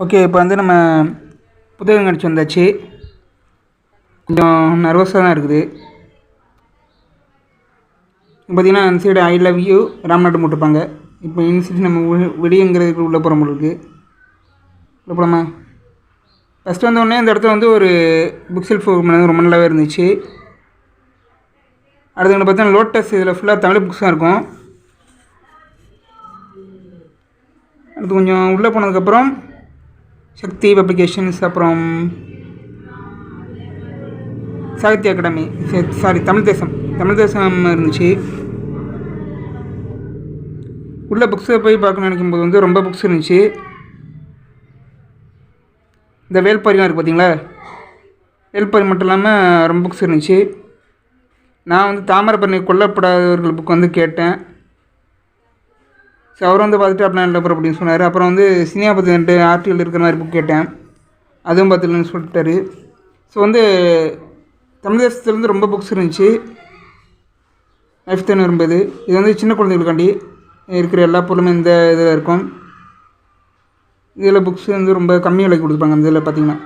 Okay, இப்போ வந்து நம்ம புத்தகம் கணிச்சு வந்தாச்சு. கொஞ்சம் நர்வஸாக தான் இருக்குது. பார்த்திங்கன்னா அந்த சைடு ஐ லவ் யூ ராம்நாட்டு போட்டிருப்பாங்க. இப்போ இன்சிட்டு நம்ம விடியங்கிறதுக்கு உள்ளே போகிற மாதிரி இருக்குது. உள்ளே போகலாமா? ஃபஸ்ட்டு வந்தோடனே அந்த இடத்துல வந்து ஒரு புக் ஷெல்ஃப் ரொம்ப நல்லாவே இருந்துச்சு. அடுத்து வந்து பார்த்தீங்கன்னா லோட்டஸ், இதில் ஃபுல்லாக தமிழ் புக்ஸ் தான் இருக்கும். அடுத்து கொஞ்சம் உள்ளே போனதுக்கப்புறம் சக்தி பப்ளிகேஷன்ஸ், அப்புறம் சாகித்ய அகாடமி, தமிழ் தேசம் இருந்துச்சு. உள்ள புக்ஸை போய் பார்க்கணும்னு நினைக்கும்போது வந்து ரொம்ப புக்ஸ் இருந்துச்சு. இந்த வேல்பாரிலாம் இருக்குது பார்த்தீங்களா, வேல்பாரி மட்டும் இல்லாமல் ரொம்ப புக்ஸ் இருந்துச்சு. நான் வந்து தாமிரபரணி கொல்லப்படாதவர்கள் புக் வந்து கேட்டேன். ஸோ அவர் வந்து பார்த்துட்டு அப்படின்னா இல்லை அப்படின்னு சொன்னார். அப்புறம் வந்து சினிமா பற்றி 2 ஆர்டிகல் இருக்கிற மாதிரி புக் கேட்டேன், அதுவும் பார்த்துலன்னு சொல்லிட்டாரு. ஸோ வந்து தமிழ் தேசத்துலேருந்து ரொம்ப புக்ஸ் இருந்துச்சு. லைஃப் தான் விரும்புது. இது வந்து சின்ன குழந்தைகளுக்காண்டி இருக்கிற எல்லா பொருளுமே இந்த இதில் இருக்கும். இதில் புக்ஸ் வந்து ரொம்ப கம்மி விலைக்கு கொடுப்பாங்க அந்த இதில் பார்த்திங்கன்னா.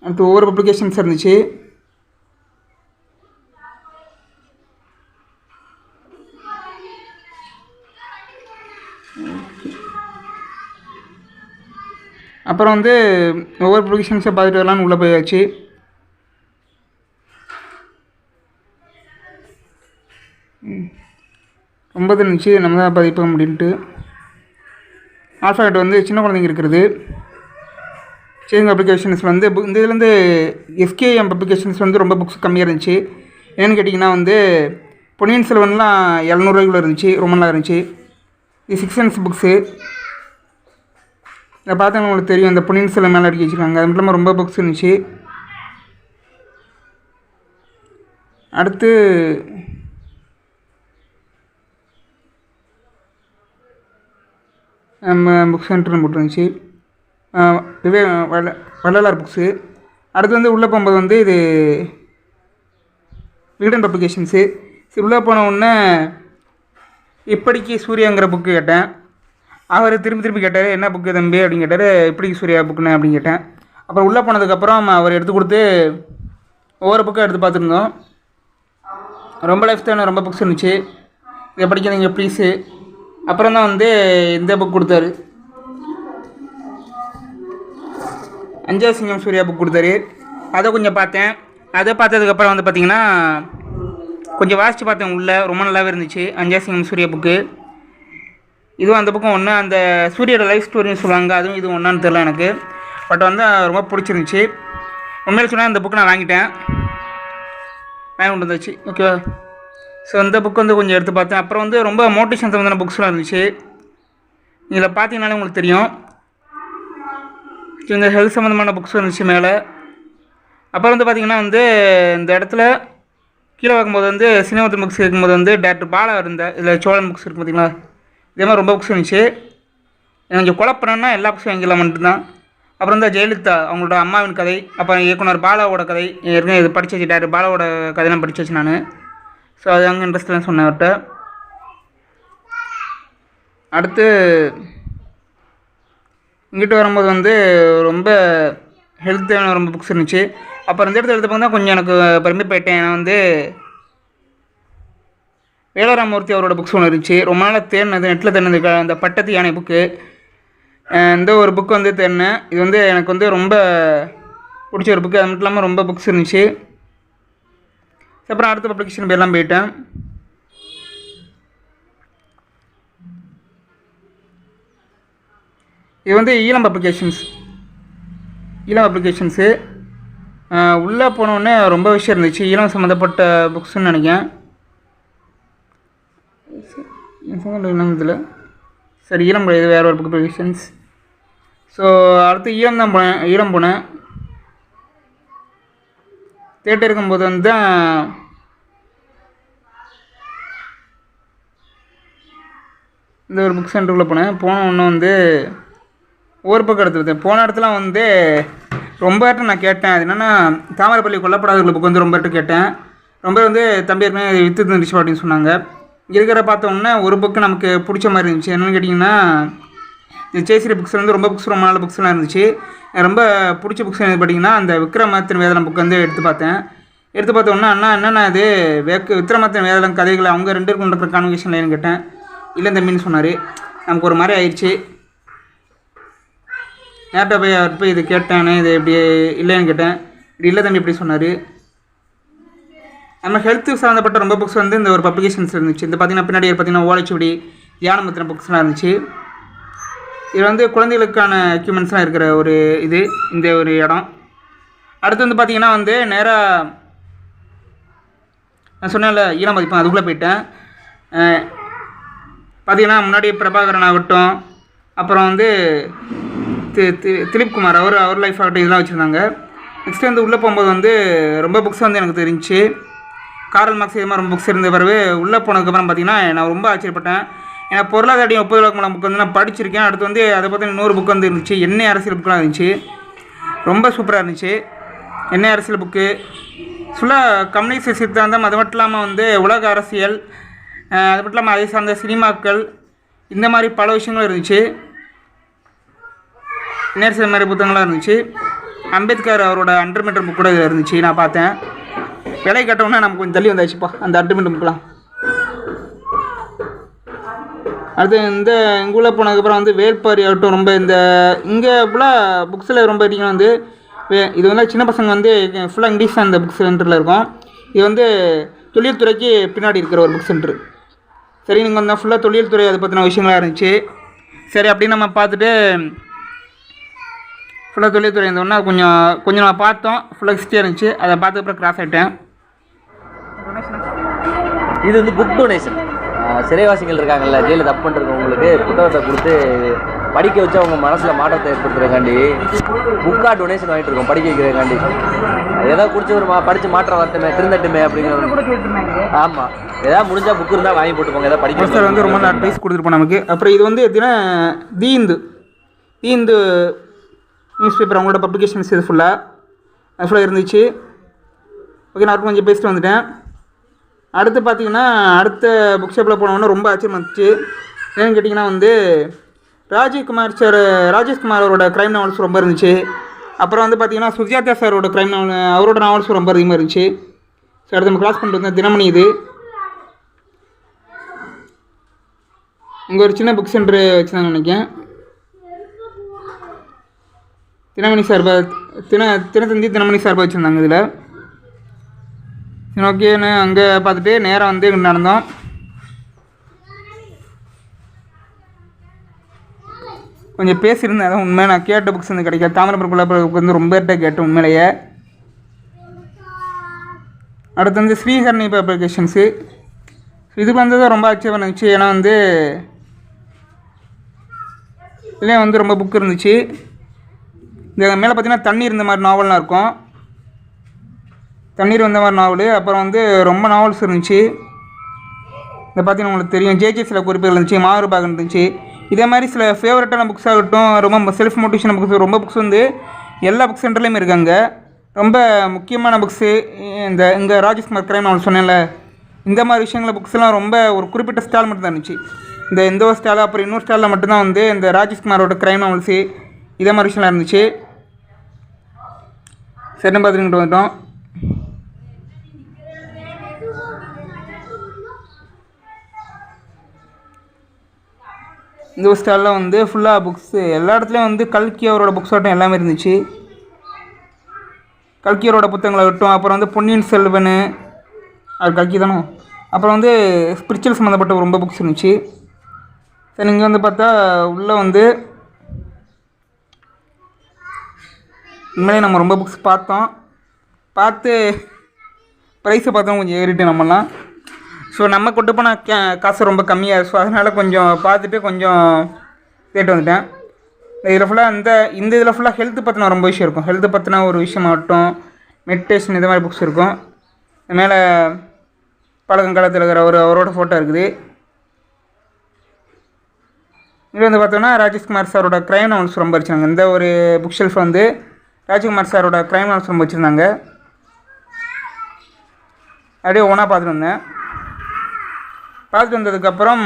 அடுத்து ஒவ்வொரு பப்ளிகேஷன்ஸ் இருந்துச்சு. அப்புறம் வந்து ஒவ்வொரு பப்ளிகேஷன்ஸை பார்த்துட்டு வரலான்னு உள்ளே போயாச்சு. ரொம்ப இருந்துச்சு, நம்ம தான் பதிப்போம் அப்படின்ட்டு. ஆல்ஃபாபெட் வந்து சின்ன குழந்தைங்க இருக்கிறது. சேஞ்ச் பப்ளிகேஷன்ஸ் வந்து இந்த இதுலேருந்து எஸ்கேஎம் பப்ளிகேஷன்ஸ் வந்து ரொம்ப புக்ஸ் கம்மியாக இருந்துச்சு. ஏன்னு கேட்டிங்கன்னா வந்து பொன்னியின் செல்வன்லாம் 700 ரூபாய்க்குள்ளே இருந்துச்சு, ரொம்ப நல்லா இருந்துச்சு. இது 6 cents புக்ஸு. இதை பார்த்தவங்க உங்களுக்கு தெரியும், இந்த பொன்னியின் செல்வன் மேலே அடிக்க வச்சுருக்காங்க. அது மட்டும் இல்லாமல் ரொம்ப புக்ஸ் இருந்துச்சு. அடுத்து நம்ம புக் சென்டர்னு போட்டுருந்துச்சு, வள்ளலார் புக்ஸு. அடுத்து வந்து உள்ளே போகும்போது வந்து இது விகடன் பப்ளிகேஷன்ஸு. உள்ளே போன உடனே இப்படிக்கு சூர்யாங்கிற புக்கு கேட்டேன். அவர் திருப்பி கேட்டார், என்ன புக்கு தம்பி அப்படின்னு கேட்டார். இப்படிக்கு சூர்யா புக்குன்னு அப்படின்னு கேட்டேன். அப்புறம் உள்ளே போனதுக்கப்புறம் அவர் எடுத்து கொடுத்து ஒவ்வொரு புக்கும் எடுத்து பார்த்துருந்தோம். ரொம்ப லைஃப் தான் ரொம்ப புக்ஸ் இருந்துச்சு. இதை படிக்கிறீங்க ப்ளீஸு. அப்புறம் தான் வந்து இந்த புக் கொடுத்தாரு, அஞ்சாவது சிங்கம் சூர்யா புக் கொடுத்தாரு. அதை கொஞ்சம் பார்த்தேன். அதை பார்த்ததுக்கப்புறம் வந்து பார்த்திங்கன்னா கொஞ்சம் வாசித்து பார்த்தேன். உள்ளே ரொம்ப நல்லாவே இருந்துச்சு அஞ்சாவது சிங்கம் சூர்யா புக்கு. இதுவும் அந்த புக்கும் ஒன்று, அந்த சூரியோட லைஃப் ஸ்டோரின்னு சொல்லுவாங்க, அதுவும் இதுவும் ஒன்றான்னு தெரியல எனக்கு. பட் வந்து ரொம்ப பிடிச்சிருந்துச்சி. உண்மையில சொன்னால் அந்த புக்கு நான் வாங்கி கொண்டு வந்தாச்சு. ஓகேவா? ஸோ அந்த புக் வந்து கொஞ்சம் எடுத்து பார்த்தேன். அப்புறம் வந்து ரொம்ப மோட்டிவேஷன் சம்மந்தமான புக்ஸ்லாம் இருந்துச்சு. இதில் பார்த்தீங்கனாலே உங்களுக்கு தெரியும், இந்த ஹெல்த் சம்மந்தமான புக்ஸ் இருந்துச்சு மேலே. அப்புறம் வந்து பார்த்திங்கன்னா வந்து இந்த இடத்துல கீழே வைக்கும்போது வந்து சினிமா புக்ஸ் இருக்கும்போது வந்து டாக்டர் பாலா இருந்த இதில் சோழன் புக்ஸ் இருக்குது பார்த்திங்களா, இதே மாதிரி ரொம்ப புக்ஸ் இருந்துச்சு. கொஞ்சம் குழப்பம்னா எல்லா புக்ஸும் வாங்கிக்கலாம் மட்டும்தான். அப்புறம் இந்த ஜெயலலிதா அவங்களோட அம்மாவின் கதை, அப்புறம் இயக்குனர் பாலாவோட கதை ஏற்கனவே இது படித்து வச்சு, டாக்டர் பாலாவோட கதையெல்லாம் படித்து வச்சு நான். ஸோ அது அங்கே இன்ட்ரெஸ்ட்லாம் சொன்னேன் அவர்கிட்ட. அடுத்து இங்கிட்டு வரும்போது வந்து ரொம்ப ஹெல்த்தான ரொம்ப புக்ஸ் இருந்துச்சு. அப்புறம் இந்த இடத்துல எடுத்து தான் கொஞ்சம் எனக்கு பெருமை போயிட்டேன். நான் வந்து வேலராமூர்த்தி அவரோட புக்ஸ் ஒன்று இருந்துச்சு. ரொம்ப நாளாக தேடினது, நெட்டில் தேடினது அந்த பட்டத்து யானை புக்கு. இந்த ஒரு புக் வந்து தேடினேன். இது வந்து எனக்கு வந்து ரொம்ப பிடிச்ச ஒரு புக்கு. அது மட்டும் இல்லாமல் ரொம்ப புக்ஸ் இருந்துச்சு. அப்புறம் அடுத்த பப்ளிகேஷன் பேர்லாம் போயிட்டேன். இது வந்து ஈழம் பப்ளிகேஷன்ஸு. உள்ளே போனோடனே ரொம்ப விஷயம் இருந்துச்சு, ஈழம் சம்மந்தப்பட்ட புக்ஸ்ன்னு நினைக்கிறேன். இதில் சரி, ஈழம் இது வேறு ஒரு பப்ளிகேஷன்ஸ். ஸோ அடுத்து ஈழம் போனேன். தேட்டர் இருக்கும்போது வந்து இந்த ஒரு புக் சென்டருக்குள்ளே போன ஒன்று வந்து ஒவ்வொரு பக்கம் எடுத்துருந்தேன். போன இடத்துல வந்து ரொம்ப இடத்துல நான் கேட்டேன். அது என்னென்னா தாமிரபரணி கொல்லப்படாதவர்கள் புக் வந்து ரொம்ப இடத்துல கேட்டேன். ரொம்ப வந்து தம்பி ஏற்கனவே விற்று இருந்துச்சு அப்படின்னு சொன்னாங்க. இருக்கிற பார்த்தோம்னா ஒரு புக்கு நமக்கு பிடிச்ச மாதிரி இருந்துச்சு. என்னென்னு கேட்டிங்கன்னா இந்த ஜெயஸ்ரீ புக்ஸில் வந்து ரொம்ப புக்ஸ் ரொம்ப நல்ல புக்ஸ்லாம் இருந்துச்சு. ரொம்ப பிடிச்ச புக்ஸ் எனக்கு பார்த்தீங்கன்னா அந்த விக்ரமாதித்தன் வேதாளம் புக் வந்து எடுத்து பார்த்தோன்னா அண்ணா என்னென்னா இது விக்ரமாதித்தன் வேதாளம் கதைகள் அவங்க 2 பேருக்கும் இருக்கிற கான்வர்சேஷன் லைன் கேட்டேன். இல்லை தம்பின்னு சொன்னார். நமக்கு ஒரு மாதிரி ஆயிடுச்சு. நேர்கிட்ட போய் அவர் போய் இது கேட்டேன், இது எப்படி இல்லைன்னு கேட்டேன். இப்படி இல்லை தம்பி இப்படி சொன்னார். நம்ம ஹெல்த்து சம்மந்தப்பட்ட ரொம்ப புக்ஸ் வந்து இந்த ஒரு பப்ளிகேஷன்ஸ் இருந்துச்சு. இந்த பார்த்திங்கன்னா பின்னாடி பார்த்திங்கன்னா ஓலைச்சுவடி தியானமுத்திரம் புக்ஸ்லாம் இருந்துச்சு. இது வந்து குழந்தைகளுக்கான எக்யூப்மெண்ட்ஸ்லாம் இருக்கிற ஒரு இந்த ஒரு இடம். அடுத்து வந்து பார்த்திங்கன்னா வந்து நேராக நான் சொன்னேன்ல ஈழம் மதிப்பேன், அதுக்குள்ளே போயிட்டேன். பார்த்திங்கன்னா முன்னாடி பிரபாகரன் ஆகட்டும், அப்புறம் வந்து திலீப் குமார் அவர் லைஃப் ஆகட்டும் இதெல்லாம் வச்சுருந்தாங்க. நெக்ஸ்ட்டு வந்து உள்ளே போகும்போது வந்து ரொம்ப புக்ஸ் வந்து எனக்கு தெரிஞ்சிச்சு. காரல் மார்க்ஸ் இது மாதிரி ரொம்ப புக்ஸ் இருந்த பிறகு உள்ளே போனதுக்கப்புறம் பார்த்திங்கன்னா நான் ரொம்ப ஆச்சரியப்பட்டேன். ஏன்னா பொருளாதார 30 விளக்கமான புக் வந்து நான் படிச்சிருக்கேன். அடுத்து வந்து அதை பற்றி 100 புக் வந்து இருந்துச்சு. எண்ணெய் அரசியல் புக்கெலாம் இருந்துச்சு. ரொம்ப சூப்பராக இருந்துச்சு. எண்ணெய் அரசியல் புக்கு ஃபுல்லாக கம்யூனிஸ்ட் சித்தாந்தம், அது மட்டும் இல்லாமல் வந்து உலக அரசியல், அது மட்டும் இல்லாமல் அதை சார்ந்த சினிமாக்கள், இந்த மாதிரி பல விஷயங்களும் இருந்துச்சு. எண்ணெய் அரசியல் மாதிரி புத்தகங்களாக இருந்துச்சு. அம்பேத்கர் அவரோட அண்டர்மெண்டல் புக் கூட இருந்துச்சு. நான் பார்த்தேன். விலை கட்டவுன்னா நமக்கு கொஞ்சம் தள்ளி வந்தாச்சுப்பா அந்த அண்டர்மெண்டல் புக்கெலாம். அடுத்து இங்கே உள்ள போனதுக்கப்புறம் வந்து வேல்பாரி ஆகட்டும், ரொம்ப இங்கே ஃபுல்லாக புக்ஸில் ரொம்ப அதிகம் வந்து இது வந்து சின்ன பசங்க வந்து ஃபுல்லாக இங்கிலீஷ் அந்த புக் சென்டரில் இருக்கும். இது வந்து தொழில்துறைக்கு பின்னாடி இருக்கிற ஒரு புக் சென்டர். சரி, நீங்கள் வந்தால் ஃபுல்லாக தொழில்துறை அதை பற்றின விஷயங்களாக இருந்துச்சு. சரி அப்படின்னு நம்ம பார்த்துட்டு ஃபுல்லாக தொழில்துறை இருந்தோன்னா கொஞ்சம் நம்ம பார்த்தோம். ஃபுல்லாக ஹிஸ்ட்ரியாக இருந்துச்சு. அதை பார்த்ததுக்கப்புறம் கிராஸ் ஆகிட்டேன். இது வந்து புக் டொனேஷன். சிறைவாசிகள் இருக்காங்கல்ல, ஜெயிலில் தப்பு பண்ணிருக்கவங்களுக்கு புத்தகத்தை கொடுத்து படிக்க வச்சு அவங்க மனசில் மாற்றத்தை ஏற்படுத்துறதுக்காண்டி புக்காக டொனேஷன் வாங்கிட்டு இருக்கோம். படிக்க வைக்கிறதுக்காண்டி ஏதாவது குடிச்சு ஒரு படித்து மாற்றம் வரட்டுமே, திருந்தட்டுமே அப்படிங்கிற. ஆமாம், ஏதாவது முடிஞ்சால் புக்கு இருந்தால் வாங்கி போட்டுப்போங்க. ஏதாவது படிக்க சார் வந்து ரொம்ப அட்வைஸ் கொடுத்துருப்போம் நமக்கு. அப்புறம் இது வந்து எப்படின்னா தி இந்து நியூஸ் பேப்பர் அவங்களோட பப்ளிகேஷன்ஸ் இது ஃபுல்லாக இருந்துச்சு. ஓகே, நான் கொஞ்சம் பேசிட்டு வந்துட்டேன். அடுத்து பார்த்திங்கன்னா அடுத்த புக் ஷாப்பில் போனோன்னா ரொம்ப ஆச்சரியமாக இருந்துச்சு. ஏன்னு கேட்டிங்கன்னா வந்து ராஜேஷ்குமார் அவரோட க்ரைம் நாவல்ஸ் ரொம்ப இருந்துச்சு. அப்புறம் வந்து பார்த்திங்கன்னா சுஜாதா சாரோட க்ரைம் நாவல் அவரோட நாவல்ஸ் ரொம்ப அதிகமாக இருந்துச்சு. ஸோ அடுத்து நம்ம கிளாஸ் பண்ணிட்டு வந்தேன். தினமணி இது இங்கே ஒரு சின்ன புக் சென்டர் வச்சுருந்தாங்க நினைக்கிறேன். தினமணி சார்பாக தினத்தந்தி தினமணி சார்பாக வச்சுருந்தாங்க இதில். ஓகேன்னு அங்கே பார்த்துட்டு நேராக வந்து நடந்தோம். கொஞ்சம் பேசியிருந்தேன். அதான் உண்மையாக நான் கேட்ட புக்ஸ் வந்து கிடைக்காது. தாமிரபரணி புக் வந்து ரொம்ப கேட்டேன் உண்மையிலேயே. அடுத்து வந்து ஸ்ரீஹரணி பப்ளிகேஷன்ஸு இதுக்கு வந்தது ரொம்ப ஆச்சரியம் இருந்துச்சு. ஏன்னா வந்து இதுலேயே வந்து ரொம்ப புக் இருந்துச்சு. இந்த மேலே பார்த்திங்கன்னா தண்ணீர் இந்த மாதிரி நாவல்லாம் இருக்கும். தண்ணீர் வந்த மாதிரி நாவல். அப்புறம் வந்து ரொம்ப நாவல்ஸ் இருந்துச்சு. இதை பார்த்தீங்கன்னா உங்களுக்கு தெரியும். சில குறிப்புகள் இருந்துச்சு. மாறுபாகம் இருந்துச்சு. இதே மாதிரி சில ஃபேவரட்டான புக்ஸ் ஆகட்டும், ரொம்ப செல்ஃப் மோட்டிவேஷன் புக்ஸ், ரொம்ப புக்ஸ் வந்து எல்லா புக் சென்டர்லேயுமே இருக்காங்க. ரொம்ப முக்கியமான புக்ஸு இங்கே ராஜேஷ்குமார் க்ரைம் நாவல் சொன்னேன்ல, இந்த மாதிரி விஷயங்கள புக்ஸ்லாம் ரொம்ப ஒரு குறிப்பிட்ட ஸ்டால் மட்டும் தான் இருந்துச்சு. இந்த ஒரு ஸ்டால், அப்புறம் இன்னொரு ஸ்டாலில் மட்டும்தான் வந்து இந்த ராஜேஷ்குமாரோட க்ரைம் நாவல்ஸு இதே மாதிரி விஷயம்லாம் இருந்துச்சு. சரி பார்த்துக்கிட்டு வந்துட்டோம். இந்த ஒரு ஸ்டாலில் வந்து ஃபுல்லாக புக்ஸு எல்லா இடத்துலையும் வந்து கல்கி அவரோட புக்ஸ் ஆகட்டும் எல்லாமே இருந்துச்சு. கல்கியரோட புத்தகங்களாகட்டும், அப்புறம் வந்து பொன்னியின் செல்வன், அது கல்கி தானே. அப்புறம் வந்து ஸ்பிரிச்சுவல் சம்மந்தப்பட்ட ரொம்ப புக்ஸ் இருந்துச்சு. சரி, இங்கே வந்து பார்த்தா உள்ளே வந்து உண்மையிலே நம்ம ரொம்ப புக்ஸ் பார்த்து ப்ரைஸை பார்த்தோம் கொஞ்சம் ஏறிட்டு நம்மலாம். ஸோ நம்ம கொண்டு போனால் காசு ரொம்ப கம்மியாக. ஸோ அதனால் கொஞ்சம் பார்த்துட்டு கொஞ்சம் கேட்டு வந்துட்டேன். இதில் ஃபுல்லாக இந்த இதில் ஃபுல்லாக ஹெல்த்து பற்றின ரொம்ப விஷயம் இருக்கும். ஹெல்த்து பற்றின ஒரு விஷயமாகட்டும், மெடிடேஷன் இது மாதிரி புக்ஸ் இருக்கும். மேலே பழக்கங்காலத்தில் இருக்கிற அவரோட ஃபோட்டோ இருக்குது. இது வந்து பார்த்தோன்னா ராஜேஷ்குமார் சாரோட க்ரைம் நாவல்ஸ் ரொம்ப வச்சுருந்தாங்க. இந்த ஒரு புக் ஷெல்ஃப் வந்து ராஜ்குமார் சாரோட க்ரைம் நாவல்ஸ் ரொம்ப வச்சுருந்தாங்க. அப்படியே ஒன்றா பார்த்துட்டு வந்தேன். பார்த்துட்டு வந்ததுக்கப்புறம்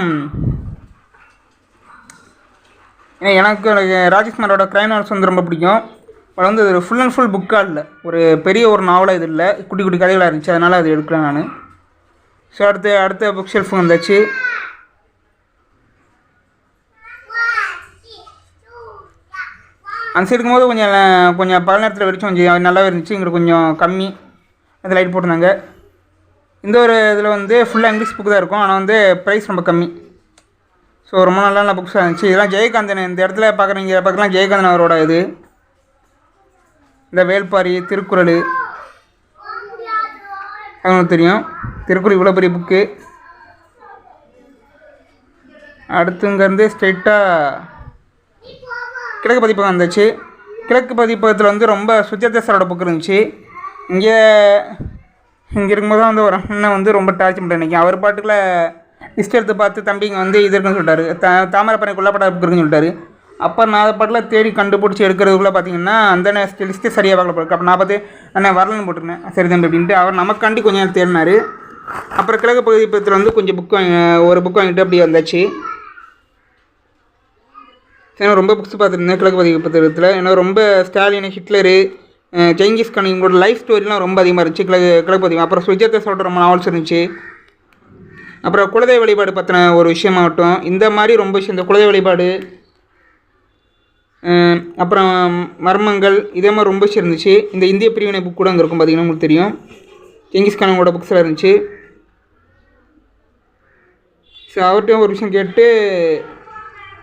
ஏன்னா எனக்கு ராஜேஷ்குமாரோட கிரைம் நாவல்ஸ் வந்து ரொம்ப பிடிக்கும். அதில் வந்து ஒரு ஃபுல் அண்ட் ஃபுல் புக்காக இல்லை, ஒரு பெரிய ஒரு நாவலாக இது இல்லை, குட்டி குட்டி கதைகளாக இருந்துச்சு, அதனால் அது எடுக்கலாம் நான். ஸோ அடுத்த புக் ஷெல்ஃப் வந்தாச்சு. அந்த சைடு இருக்கும்போது கொஞ்சம் பல நேரத்தில் வரைக்கும் கொஞ்சம் நல்லாவே இருந்துச்சு. இங்கிட்ட கொஞ்சம் கம்மி அது லைட் போட்டிருந்தாங்க. இந்த ஒரு இதில் வந்து ஃபுல்லாக இங்கிலீஷ் புக்கு தான் இருக்கும், ஆனால் வந்து ப்ரைஸ் ரொம்ப கம்மி. ஸோ ரொம்ப நல்ல புக்ஸாக இருந்துச்சு. இதெல்லாம் ஜெயகாந்தன், இந்த இடத்துல பார்க்கலாம் ஜெயகாந்தன் அவரோட இது. இந்த வேள்பாரி, திருக்குறள் அவங்களுக்கு தெரியும். திருக்குறள் இவ்வளோ பெரிய புக்கு. அடுத்து இங்கேருந்து ஸ்ட்ரெயிட்டாக கிழக்கு பதிப்பகம் வந்துச்சு. கிழக்கு பதிப்பகத்தில் வந்து ரொம்ப சுஜாதா சாரோட புக் இருந்துச்சு. இங்கே இருக்கும்போது தான் வந்து ஒரு அண்ணன் வந்து ரொம்ப டார்ச் பண்ணிட்டு நினைக்கிறேன். அவர் பாட்டுக்குள்ள லிஸ்ட் எடுத்து பார்த்து தம்பிங்க வந்து இது இருக்குன்னு சொல்லிட்டாரு, தாமரைப்பனை கொல்லப்பட்ட புக் இருக்குன்னு சொல்லிட்டாரு. அப்போ நான் அதை பாட்டில் தேடி கண்டுபிடிச்சி எடுக்கிறதுக்குள்ளே பார்த்தீங்கன்னா அந்த லிஸ்ட்டு சரியாக பார்க்கல போயிருக்கு. அப்போ நான் பார்த்து நான் வரலன்னு போட்டிருந்தேன், சரி தம்பி அப்படின்ட்டு அவர் நமக்காண்டி கொஞ்சம் நேரம் தேடினார். அப்புறம் கிழக்கு பதிப்பகத்தில் வந்து கொஞ்சம் ஒரு புக் வாங்கிட்டு அப்படி வந்தாச்சு. ஏன்னா ரொம்ப புக்ஸ் பார்த்துருந்தேன் கிழக்கு பதிப்பகத்தில். ஏன்னா ரொம்ப ஸ்டாலின், ஹிட்லரு, ஜெங்கிஸ்கான் இவங்களோட லைஃப் ஸ்டோரிலாம் ரொம்ப அதிகமாக இருந்துச்சு கிழக்கு பதிப்பகம். அப்புறம் சுஜாதா சொல்கிற ரொம்ப நாவல்ஸ் இருந்துச்சு. அப்புறம் குலதெய்வ வழிபாடு பற்றின ஒரு விஷயமாகட்டும், இந்த மாதிரி ரொம்ப விஷயம், இந்த குலதெய்வ வழிபாடு, அப்புறம் மர்மங்கள், இதே மாதிரி ரொம்ப விஷயம் இருந்துச்சு. இந்த இந்திய பிரிவினை புக் கூட அங்கே இருக்கும், பார்த்திங்கன்னா உங்களுக்கு தெரியும். ஜெங்கிஸ்கானோட புக்ஸ்லாம் இருந்துச்சு. ஸோ அவர்கிட்டையும் ஒரு விஷயம் கேட்டு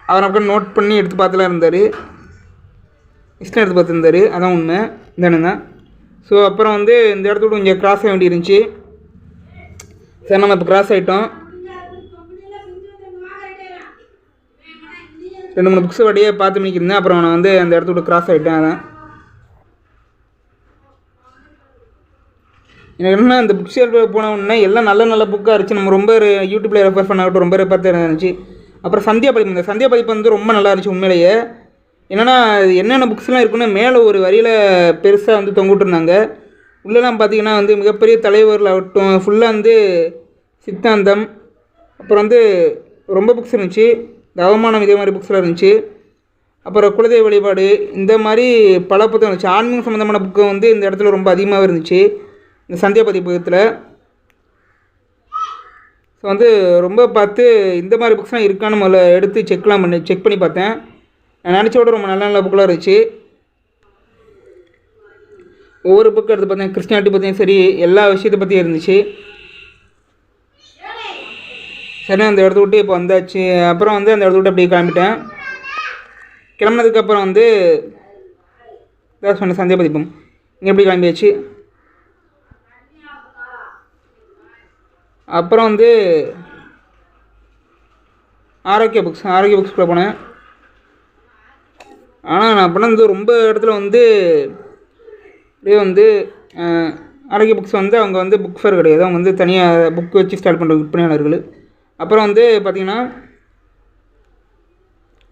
அவர் நமக்கு நோட் பண்ணி எடுத்து பார்த்துலாம் இருந்தார், இஷ்டம் எடுத்து பார்த்துருந்தார். அதான் உண்மை, தானே தான். ஸோ அப்புறம் வந்து இந்த இடத்துல கொஞ்சம் கிராஸ் ஆக வேண்டி இருந்துச்சு. சரி நம்ம இப்போ கிராஸ் ஆகிட்டோம். 2-3 புக்ஸ் வழியே பார்த்து பண்ணிக்கிருந்தேன். அப்புறம் நான் வந்து அந்த இடத்த விட்டு கிராஸ் ஆகிட்டேன். அதான் எனக்கு என்ன, அந்த புக் ஷெல்ஃப் போன உடனே எல்லாம் நல்ல புக்காக இருந்துச்சு. நம்ம ரொம்ப யூடியூப்பில் ரெஃபர் பண்ணாகட்டும் ரொம்ப பார்த்து இருந்துச்சு. அப்புறம் சந்தியா பதிப்பு, இந்த சந்தியா பதிப்பு வந்து ரொம்ப நல்லா இருந்துச்சு உண்மையிலேயே. என்னென்ன புக்ஸ்லாம் இருக்குன்னு மேலே ஒரு வரியில் பெருசாக வந்து தொங்கிட்டுருந்தாங்க. உள்ளெல்லாம் பார்த்திங்கன்னா வந்து மிகப்பெரிய தலைவர்கள் ஆகட்டும், ஃபுல்லாக வந்து சித்தாந்தம், அப்புறம் வந்து ரொம்ப புக்ஸ் இருந்துச்சு. இந்த அவமானம், இதே மாதிரி புக்ஸ்லாம் இருந்துச்சு. அப்புறம் குலதெய்வ வழிபாடு, இந்த மாதிரி பல புத்தகம் இருந்துச்சு. ஆன்மீகம் சம்மந்தமான புக்கு வந்து இந்த இடத்துல ரொம்ப அதிகமாகவே இருந்துச்சு இந்த சந்தியா பதிப்பகத்தில். ஸோ வந்து ரொம்ப பார்த்து இந்த மாதிரி புக்ஸ்லாம் இருக்கான்னு முதல்ல எடுத்து செக் பண்ணி பார்த்தேன். நான் நினச்சோட ரொம்ப நல்ல புக்கெலாம் இருந்துச்சு. ஒவ்வொரு புக்கு எடுத்து பார்த்தேன், கிறிஸ்டியானிட்டி பற்றியும் சரி, எல்லா விஷயத்தை பற்றியும் இருந்துச்சு. சரி அந்த இடத்த விட்டு இப்போ வந்தாச்சு. அப்புறம் வந்து அந்த இடத்த விட்டு அப்படியே கிளம்பிட்டேன். கிளம்புனதுக்கப்புறம் வந்து இதான் சொன்னேன் சந்தியா பதிப்பம், இங்கே எப்படி கிளம்பியாச்சு. அப்புறம் வந்து ஆரோக்கிய புக்ஸ்குள்ளே போனேன். ஆனால் நான் அப்படின்னா வந்து ரொம்ப இடத்துல வந்து அப்படியே வந்து ஆரோக்கிய புக்ஸ் வந்து அவங்க வந்து புக் ஃபேர் கிடையாது, அவங்க வந்து தனியாக புக் வச்சு ஸ்டார்ட் பண்ணுற விற்பனையாளர்கள். அப்புறம் வந்து பார்த்திங்கன்னா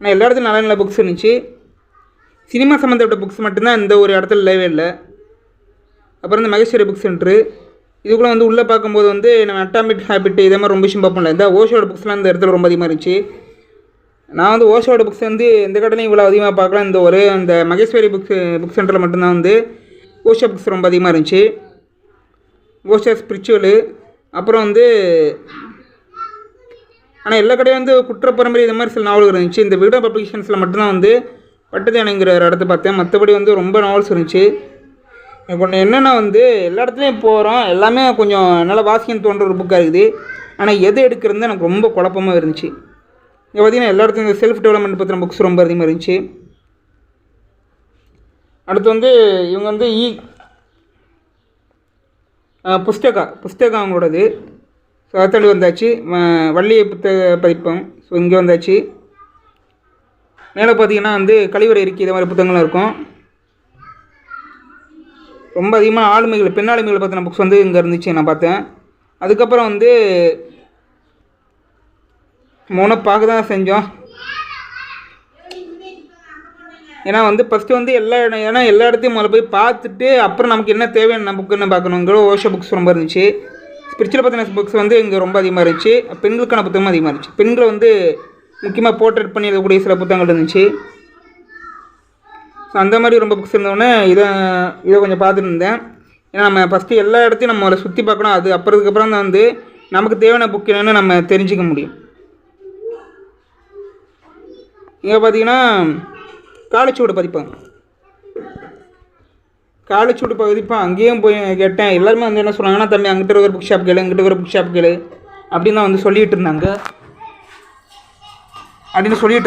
நான் எல்லா இடத்துலையும் நல்ல புக்ஸ் இருந்துச்சு. சினிமா சம்மந்தப்பட்ட புக்ஸ் மட்டும்தான் இந்த ஒரு இடத்துல இல்லவே இல்லை. அப்புறம் இந்த மகேஸ்வரி புக் சென்ட்ரு, இதுக்குள்ளே வந்து உள்ளே பார்க்கும்போது வந்து நம்ம அட்டாமிக் ஹேபிட் இதே மாதிரி ரொம்ப விஷயம் பார்ப்போம்ல. இந்த ஓஷோட புக்ஸ்லாம் இந்த இடத்துல ரொம்ப அதிகமாக இருந்துச்சு. நான் வந்து ஓஷோட புக்ஸ் வந்து எந்த கடையிலையும் இவ்வளோ அதிகமாக பார்க்கலாம், இந்த ஒரு அந்த மகேஸ்வரி புக் சென்டரில் மட்டும்தான் வந்து ஓஷோ புக்ஸ் ரொம்ப அதிகமாக இருந்துச்சு. ஓஷோ ஸ்பிரிச்சுவலு, அப்புறம் வந்து ஆனால் எல்லா கடையும் வந்து குற்றப்பரம்பரை இந்த மாதிரி சில நாவல்கள் இருந்துச்சு. இந்த விகடன் பப்ளிகேஷன்ஸில் மட்டும்தான் வந்து பட்டதானைங்கிற ஒரு இடத்த பார்த்தேன். மற்றபடி வந்து ரொம்ப நாவல்ஸ் இருந்துச்சு. எனக்கு ஒன்று என்னென்னா வந்து எல்லா இடத்துலையும் போகிறோம், எல்லாமே கொஞ்சம் நல்லா வாசிக்கன்னு தோன்ற ஒரு புக்காக இருக்குது. ஆனால் எது எடுக்கிறது எனக்கு ரொம்ப குழப்பமாக இருந்துச்சு. இங்கே பார்த்திங்கன்னா எல்லா இடத்துலையும் இந்த செல்ஃப் டெவலப்மெண்ட் பற்றின புக்ஸ் ரொம்ப அதிகமாக இருந்துச்சு. அடுத்து வந்து இவங்க வந்து புஸ்தகம் அவங்களோடது. ஸோ அத்தாண்டி வந்தாச்சு. வள்ளி புத்தக பதிப்பம். ஸோ இங்கே வந்தாச்சு. மேலே பார்த்திங்கன்னா வந்து கழிவறை இருக்குது, இதே மாதிரி புத்தகங்கள்லாம் இருக்கும். ரொம்ப அதிகமாக ஆளுமைகள், பெண் ஆளுமைகளை பற்றின புக்ஸ் வந்து இங்கே இருந்துச்சு நான் பார்த்தேன். அதுக்கப்புறம் வந்து பார்க்க தான் செஞ்சோம். ஏன்னா வந்து ஃபஸ்ட்டு வந்து எல்லா இடத்தையும் முதல்ல போய் பார்த்துட்டு அப்புறம் நமக்கு என்ன தேவையான புக்குன்னு பார்க்கணுங்கிற ஓஷோ புக்ஸ் ரொம்ப இருந்துச்சு. ஸ்பிரிச்சுவல் பற்றின புக்ஸ் வந்து இங்கே ரொம்ப அதிகமாக இருந்துச்சு. பெண்களுக்கான புத்தகமும் அதிகமாக இருந்துச்சு. பெண்களை வந்து முக்கியமாக போர்ட்ரேட் பண்ணி எழுதக்கூடிய சில புத்தகங்கள் இருந்துச்சு. ஸோ அந்த மாதிரி ரொம்ப புக்ஸ் இருந்தோடனே இதை கொஞ்சம் பார்த்துட்டு இருந்தேன். ஏன்னா நம்ம ஃபஸ்ட்டு எல்லா இடத்தையும் நம்ம அதை சுற்றி பார்க்கணும். அது அப்புறம் தான் வந்து நமக்கு தேவையான புக் என்னென்னு நம்ம தெரிஞ்சிக்க முடியும். இங்கே பார்த்தீங்கன்னா காலச்சுவடு பதிப்பான் அங்கேயும் போய் கேட்டேன். எல்லாருமே வந்து என்ன சொன்னாங்கன்னா, தம்பி அங்கிட்ட ஒரு புக் ஷாப் கேளு, இங்கிட்ட ஒரு புக் ஷாப் கேளு அப்படின்னு தான் வந்து சொல்லிகிட்டு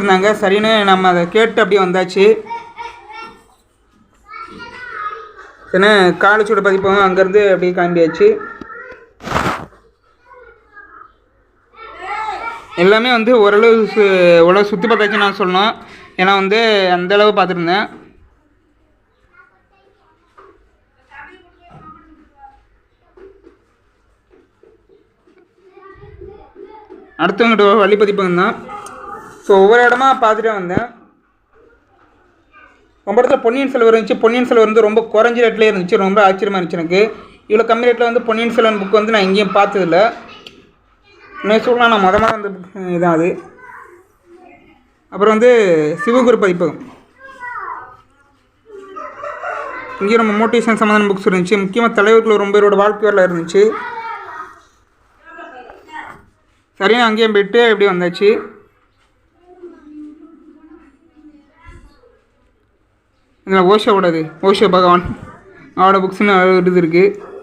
இருந்தாங்க. சரின்னு நம்ம அதை கேட்டு அப்படியே வந்தாச்சு. ஏன்னா காலச்சுவடு பதிப்போம் அங்கேருந்து அப்படியே கிளம்பியாச்சு. எல்லாமே வந்து ஓரளவு சுற்றி பார்த்தாச்சுன்னு நான் சொல்லணும். ஏன்னா வந்து அந்தளவு பார்த்துருந்தேன். அடுத்தவங்கிட்ட வழி பதிப்பகம் தான். ஸோ ஒவ்வொரு இடமா பார்த்துட்டே வந்தேன். ரொம்ப இடத்துல பொன்னியின் செல்வர் இருந்துச்சு. பொன்னியின் செல்வர் வந்து ரொம்ப குறைஞ்ச ரேட்லேயே இருந்துச்சு. ரொம்ப ஆச்சரியமாக இருந்துச்சு எனக்கு. இவ்வளோ கம்மி ரேட்டில் வந்து பொன்னியின் செல்வன் புக் வந்து நான் எங்கேயும் பார்த்ததில்ல. உண்மையை சொல்லலாம், நான் மொதல் வந்து இதான் அது. அப்புறம் வந்து சிவகுரு பதிப்பகம், இங்கேயும் நம்ம மோட்டிவேஷன் சம்மந்தமான புக்ஸ் இருந்துச்சு. முக்கியமாக தலைவர்கள் ரொம்ப பேரோட வாழ்க்கை வரலாறு இருந்துச்சு. சரியாக அங்கேயும் போயிட்டு எப்படி வந்தாச்சு. இதில் ஓஷோ பகவான் அவரோட புக்ஸ்ன்னு இது இருக்குது.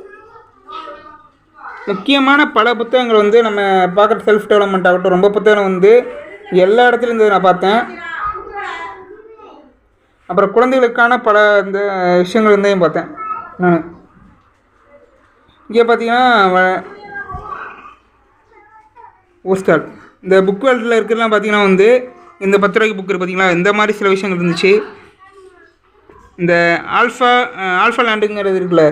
முக்கியமான பல புத்தகங்கள் வந்து நம்ம பார்க்குற செல்ஃப் டெவலப்மெண்ட் ஆகட்டும், ரொம்ப புத்தகம் வந்து எல்லா இடத்துலையும் இருந்து நான் பார்த்தேன். அப்புறம் குழந்தைகளுக்கான பல இந்த விஷயங்கள் இருந்தையும் பார்த்தேன் நான். இங்கே பார்த்தீங்கன்னா ஓஸ்டால் இந்த புக் வேல்டில் இருக்கிறதுலாம் பார்த்தீங்கன்னா வந்து இந்த 10 ரூபாய்க்கு புக் இருக்குது பார்த்தீங்களா, இந்த மாதிரி சில விஷயங்கள் இருந்துச்சு. இந்த ஆல்ஃபா லேண்டுங்கிறது இருக்குல்ல,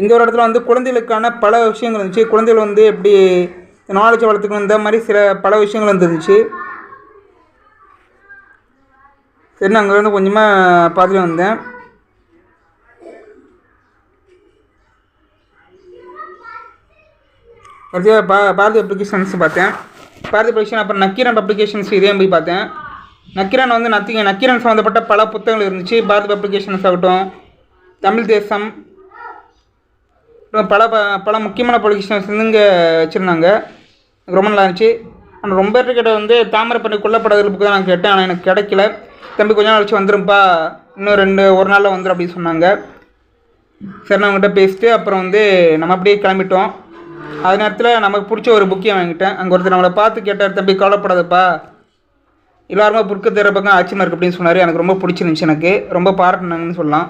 இந்த ஒரு இடத்துல வந்து குழந்தைகளுக்கான பல விஷயங்கள் இருந்துச்சு. குழந்தைகள் வந்து எப்படி நாலேஜ் வளர்த்துக்கணும், இந்த மாதிரி சில பல விஷயங்கள் வந்துருந்துச்சு. சரி, நான் அங்கே வந்து கொஞ்சமாக பார்த்துட்டு வந்தேன். பாரதி பப்ளிகேஷன்ஸ் பார்த்தேன். பாரதி பப்ளிகேஷன், அப்புறம் நக்கீரன் பப்ளிகேஷன்ஸ் இதையும் போய் பார்த்தேன். நக்கீரன் வந்து நக்கீரன் சம்மந்தப்பட்ட பல புத்தகங்கள் இருந்துச்சு. பாரதி பப்ளிகேஷன்ஸ் ஆகட்டும், தமிழ் தேசம், பல முக்கியமான பப்ளிகேஷன்ஸ் வந்து இங்கே வச்சுருந்தாங்க. ரொம்ப நல்லா இருந்துச்சு. ஆனால் ரொம்ப கிட்ட வந்து தாமிரபரணி கொல்லப்படாத புக்கு தான் நான் கேட்டேன். ஆனால் எனக்கு கிடைக்கல. தம்பி கொஞ்ச நாள் வச்சு வந்துரும்ப்பா, இன்னும் ஒரு நாளில் வந்துடும் அப்படின்னு சொன்னாங்க. சரி, நான் அவங்ககிட்ட பேசிட்டு அப்புறம் வந்து நம்ம அப்படியே கிளம்பிட்டோம். அது நேரத்தில் நமக்கு பிடிச்ச ஒரு புக்கையும் வாங்கிட்டேன். அங்கே ஒருத்தர் நம்மளை பார்த்து கேட்டார், தம்பி கவலைப்படாதப்பா, எல்லாருமே புக்கு தேர்ற பக்கம் ஆச்சரியமாக இருக்குது அப்படின்னு சொன்னார். எனக்கு ரொம்ப பிடிச்சிருந்துச்சு. எனக்கு ரொம்ப பாராட்டினாங்கன்னு சொல்லலாம்.